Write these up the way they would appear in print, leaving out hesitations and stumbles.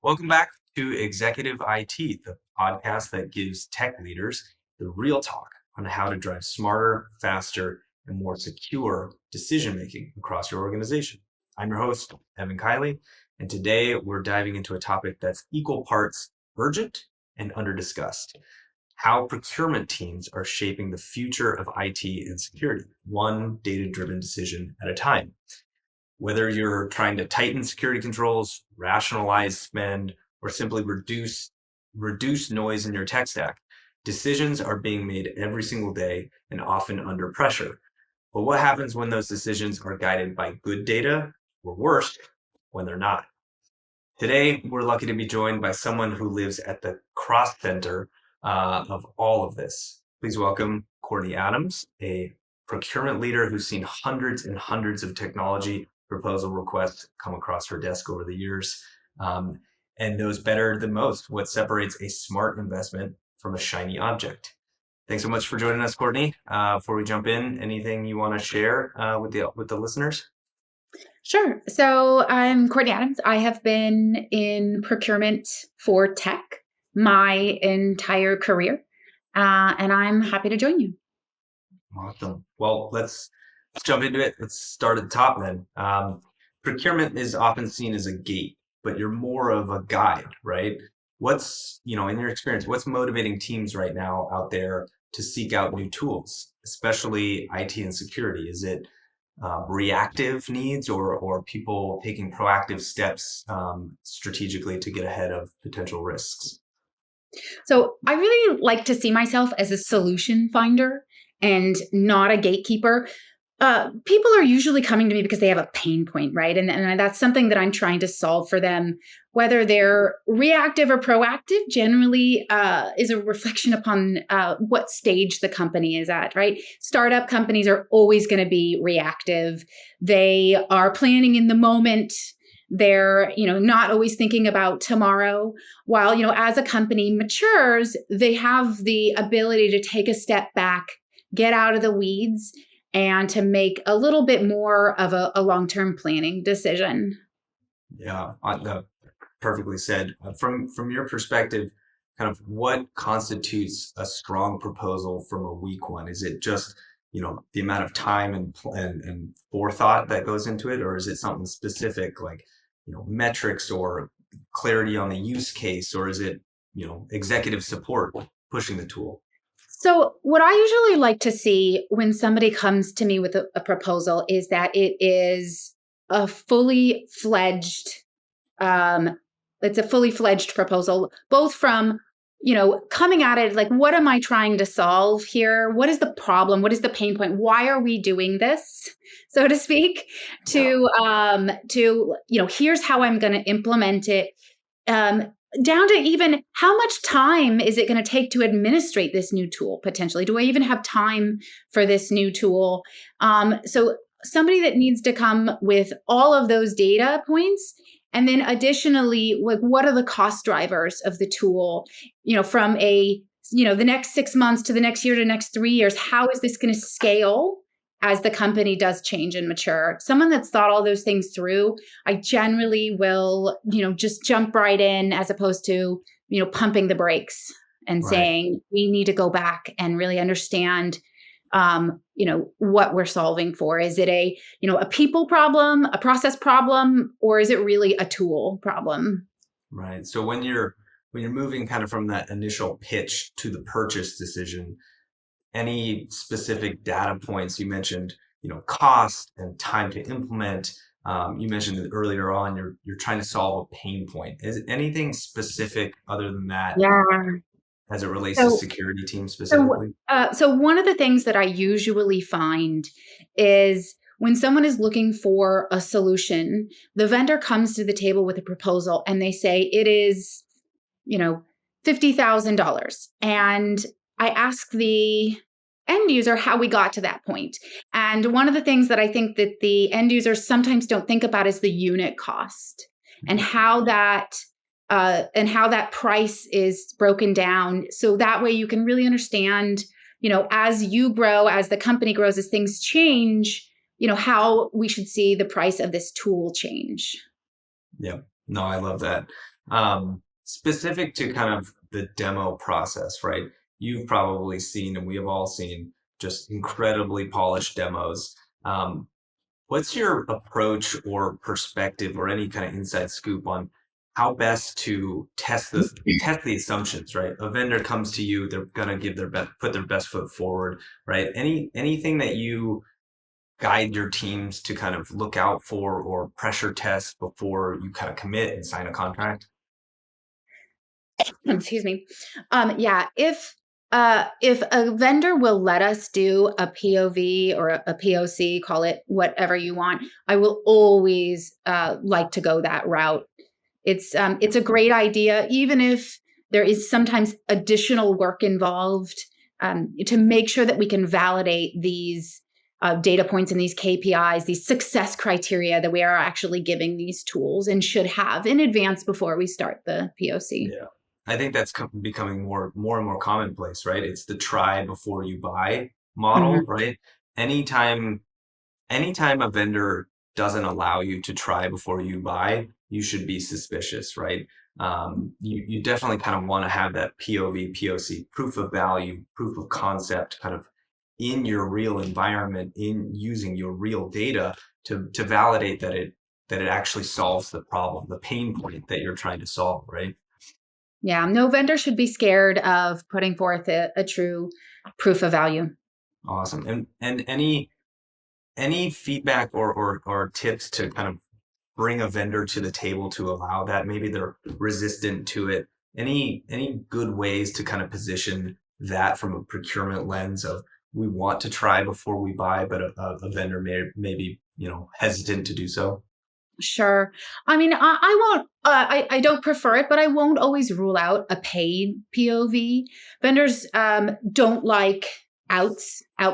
Welcome back to Executive IT, the podcast that gives tech leaders the real talk on how to drive smarter, faster, and more secure decision-making across your organization. I'm your host, Evan Kiely, and today we're diving into a topic that's equal parts urgent and under-discussed: how procurement teams are shaping the future of IT and security, one data-driven decision at a time. Whether you're trying to tighten security controls, rationalize spend, or simply reduce noise in your tech stack, decisions are being made every single day and often under pressure. But what happens when those decisions are guided by good data, or worse, when they're not? Today, we're lucky to be joined by someone who lives at the cross center of all of this. Please welcome Courtney Adams, a procurement leader who's seen hundreds and hundreds of technology proposal requests come across her desk over the years, and knows better than most what separates a smart investment from a shiny object. Thanks so much for joining us, Courtney. Before we jump in, anything you want to share with the listeners? Sure. So I'm Courtney Adams. I have been in procurement for tech my entire career, and I'm happy to join you. Awesome. Well, let's jump into it. Let's start at the top then. Procurement is often seen as a gate, but you're more of a guide, right? What's, in your experience, what's motivating teams right now out there to seek out new tools, especially IT and security? Is it reactive needs or people taking proactive steps strategically to get ahead of potential risks? So I really like to see myself as a solution finder and not a gatekeeper. People are usually coming to me because they have a pain point, right? And that's something that I'm trying to solve for them. Whether they're reactive or proactive generally is a reflection upon what stage the company is at, right? Startup companies are always going to be reactive. They are planning in the moment. They're, not always thinking about tomorrow. While, as a company matures, they have the ability to take a step back, get out of the weeds, and to make a little bit more of a long-term planning decision. Yeah, perfectly said. From your perspective, kind of what constitutes a strong proposal from a weak one? Is it just, the amount of time and forethought that goes into it, or is it something specific like, metrics or clarity on the use case, or is it, executive support pushing the tool? So what I usually like to see when somebody comes to me with a proposal is that it is a fully fledged, it's a fully fledged proposal, both from, coming at it like, what am I trying to solve here? What is the problem? What is the pain point? Why are we doing this, so to speak? Here's how I'm going to implement it. Down to even how much time is it going to take to administrate this new tool potentially? Do I even have time for this new tool? So somebody that needs to come with all of those data points. And then additionally, like, what are the cost drivers of the tool? From the next 6 months to the next year to the next 3 years, how is this going to scale as the company does change and mature? Someone that's thought all those things through, I generally will, just jump right in as opposed to, pumping the brakes and Right. saying, we need to go back and really understand, what we're solving for. Is it a people problem, a process problem, or is it really a tool problem? Right. So when you're moving kind of from that initial pitch to the purchase decision, any specific data points? You mentioned, cost and time to implement. You mentioned that earlier on, you're trying to solve a pain point. Is it anything specific other than that Yeah. as it relates to So security teams So, specifically? so one of the things that I usually find is when someone is looking for a solution, the vendor comes to the table with a proposal and they say it is, $50,000. And I ask the end user how we got to that point. And one of the things that I think that the end users sometimes don't think about is the unit cost and how that price is broken down. So that way you can really understand, as you grow, as the company grows, as things change, how we should see the price of this tool change. Yeah. No, I love that. Specific to kind of the demo process, right? You've probably seen, and we have all seen, just incredibly polished demos. What's your approach or perspective or any kind of inside scoop on how best to test the assumptions, right? A vendor comes to you, they're gonna give their best, put their best foot forward, right? Anything that you guide your teams to kind of look out for or pressure test before you kind of commit and sign a contract? Excuse me. Yeah, if a vendor will let us do a POV or a POC, call it whatever you want, I will always like to go that route. It's a great idea, even if there is sometimes additional work involved, to make sure that we can validate these data points and these KPIs, these success criteria that we are actually giving these tools and should have in advance before we start the POC. Yeah. I think that's becoming more and more commonplace, right? It's the try before you buy model, Mhm. right? Anytime anytime a vendor doesn't allow you to try before you buy, you should be suspicious, right? You definitely kind of want to have that POV, POC, proof of value, proof of concept kind of in your real environment, in using your real data to validate that it actually solves the problem, the pain point that you're trying to solve, right? Yeah, no vendor should be scared of putting forth a true proof of value. Awesome. And any feedback or tips to kind of bring a vendor to the table to allow that? Maybe they're resistant to it. Any good ways to kind of position that from a procurement lens of we want to try before we buy, but a vendor may be, you know, hesitant to do so? Sure. I mean, I won't, I don't prefer it, but I won't always rule out a paid POV. Vendors don't like out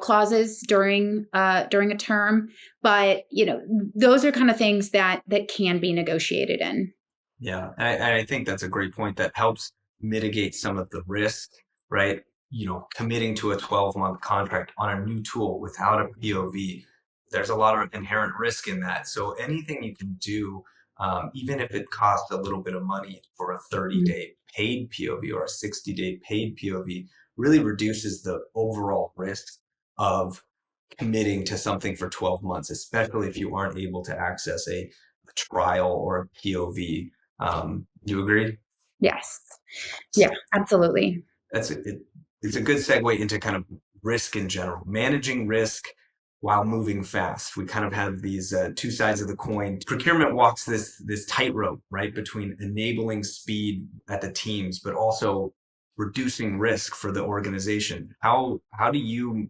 clauses during a term, but those are kind of things that can be negotiated in. Yeah, I think that's a great point that helps mitigate some of the risk, right? You know, committing to a 12-month contract on a new tool without a POV, there's a lot of inherent risk in that. So anything you can do, even if it costs a little bit of money for a Mm. 30-day paid POV or a 60-day paid POV, really reduces the overall risk of committing to something for 12 months, especially if you aren't able to access a trial or a POV. You agree? Yes. Yeah, absolutely. It's a good segue into kind of risk in general, managing risk while moving fast. We kind of have these two sides of the coin. Procurement walks this tightrope, right, between enabling speed at the teams, but also reducing risk for the organization. How do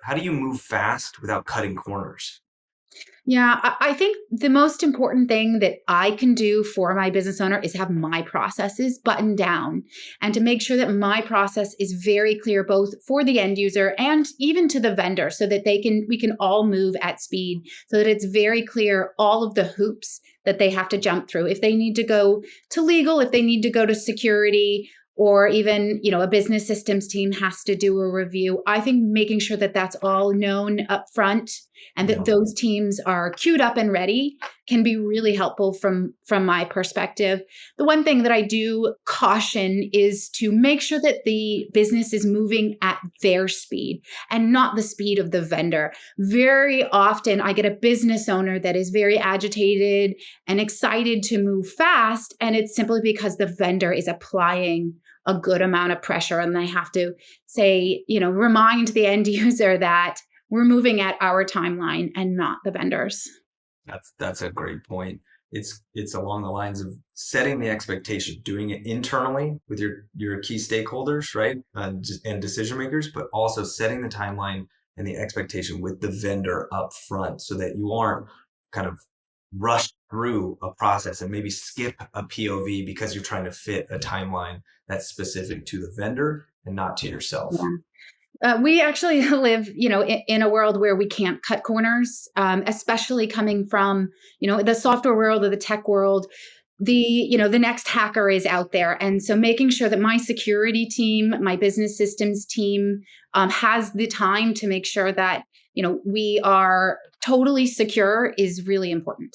how do you move fast without cutting corners? Yeah, I think the most important thing that I can do for my business owner is have my processes buttoned down and to make sure that my process is very clear both for the end user and even to the vendor so that we can all move at speed so that it's very clear all of the hoops that they have to jump through. If they need to go to legal, if they need to go to security, or even a business systems team has to do a review, I think making sure that that's all known up front and that Yeah. those teams are queued up and ready can be really helpful from my perspective. The one thing that I do caution is to make sure that the business is moving at their speed and not the speed of the vendor. Very often I get a business owner that is very agitated and excited to move fast, and it's simply because the vendor is applying a good amount of pressure and they have to say, remind the end user that we're moving at our timeline and not the vendors. That's a great point. It's along the lines of setting the expectation, doing it internally with your key stakeholders, right, and decision makers, but also setting the timeline and the expectation with the vendor up front, so that you aren't kind of rushed through a process and maybe skip a POV because you're trying to fit a timeline that's specific to the vendor and not to yourself. Yeah. We actually live, in a world where we can't cut corners, especially coming from, the software world or the tech world. The next hacker is out there, and so making sure that my security team, my business systems team, has the time to make sure that we are totally secure is really important.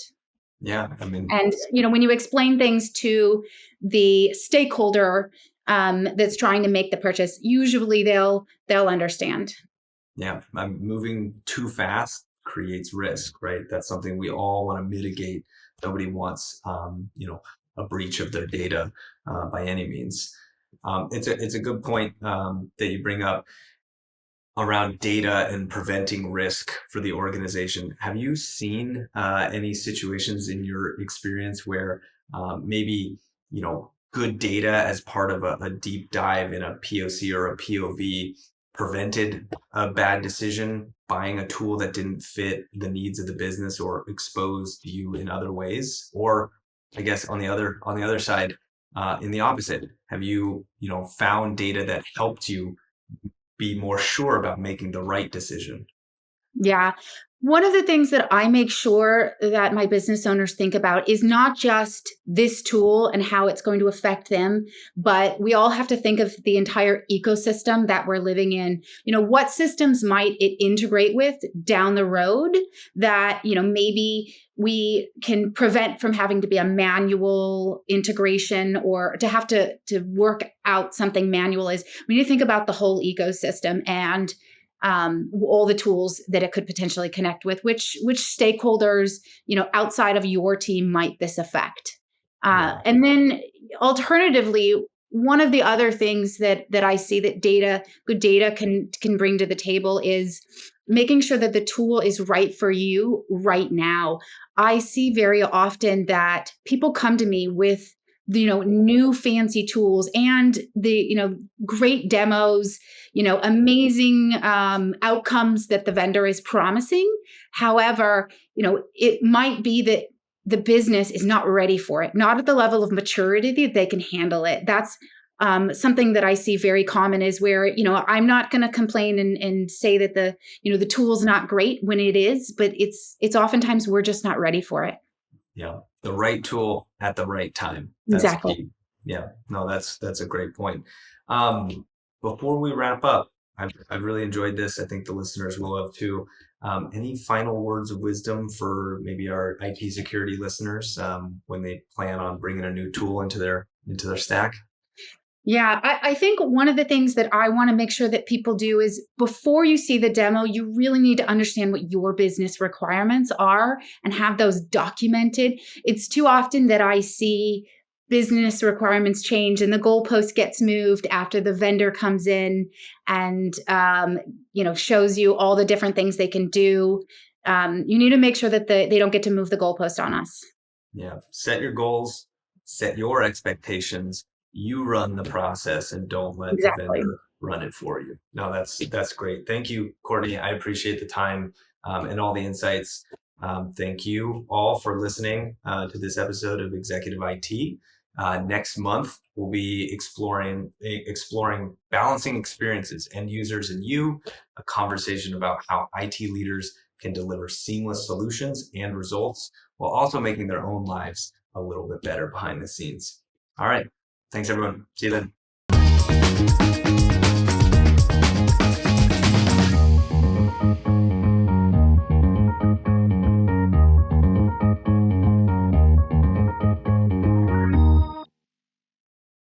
Yeah, I mean, And when you explain things to the stakeholder that's trying to make the purchase, usually they'll understand. yeah, moving too fast creates risk, right? That's something we all want to mitigate. Nobody wants, a breach of their data by any means. It's a good point that you bring up around data and preventing risk for the organization. Have you seen any situations in your experience where maybe, good data as part of a deep dive in a POC or a POV prevented a bad decision, buying a tool that didn't fit the needs of the business or exposed you in other ways? Or I guess on the other side, in the opposite, have you found data that helped you be more sure about making the right decision? Yeah. One of the things that I make sure that my business owners think about is not just this tool and how it's going to affect them, but we all have to think of the entire ecosystem that we're living in. What systems might it integrate with down the road that, maybe we can prevent from having to be a manual integration or to have to work out something manual. Is we need to think about the whole ecosystem and all the tools that it could potentially connect with, which stakeholders, outside of your team might this affect. Yeah. And then alternatively, one of the other things that I see that good data can bring to the table is making sure that the tool is right for you right now. I see very often that people come to me with new fancy tools and the great demos, amazing outcomes that the vendor is promising. However, it might be that the business is not ready for it, not at the level of maturity that they can handle it. That's something that I see very common is where, I'm not going to complain and say that the tool's not great when it is, but it's oftentimes we're just not ready for it. Yeah. The right tool at the right time. That's Exactly. key. Yeah. No, that's a great point. Before we wrap up, I've really enjoyed this. I think the listeners will have too. Any final words of wisdom for maybe our IT security listeners when they plan on bringing a new tool into their stack? Yeah, I think one of the things that I want to make sure that people do is before you see the demo, you really need to understand what your business requirements are and have those documented. It's too often that I see business requirements change and the goalpost gets moved after the vendor comes in and shows you all the different things they can do. You need to make sure that they don't get to move the goalpost on us. Yeah. Set your goals, set your expectations. You run the process and don't let the Exactly. vendor run it for you. No, that's great. Thank you, Courtney. I appreciate the time and all the insights. Thank you all for listening to this episode of Executive IT. Next month, we'll be exploring balancing experiences, end users and you, a conversation about how IT leaders can deliver seamless solutions and results while also making their own lives a little bit better behind the scenes. All right. Thanks, everyone. See you then.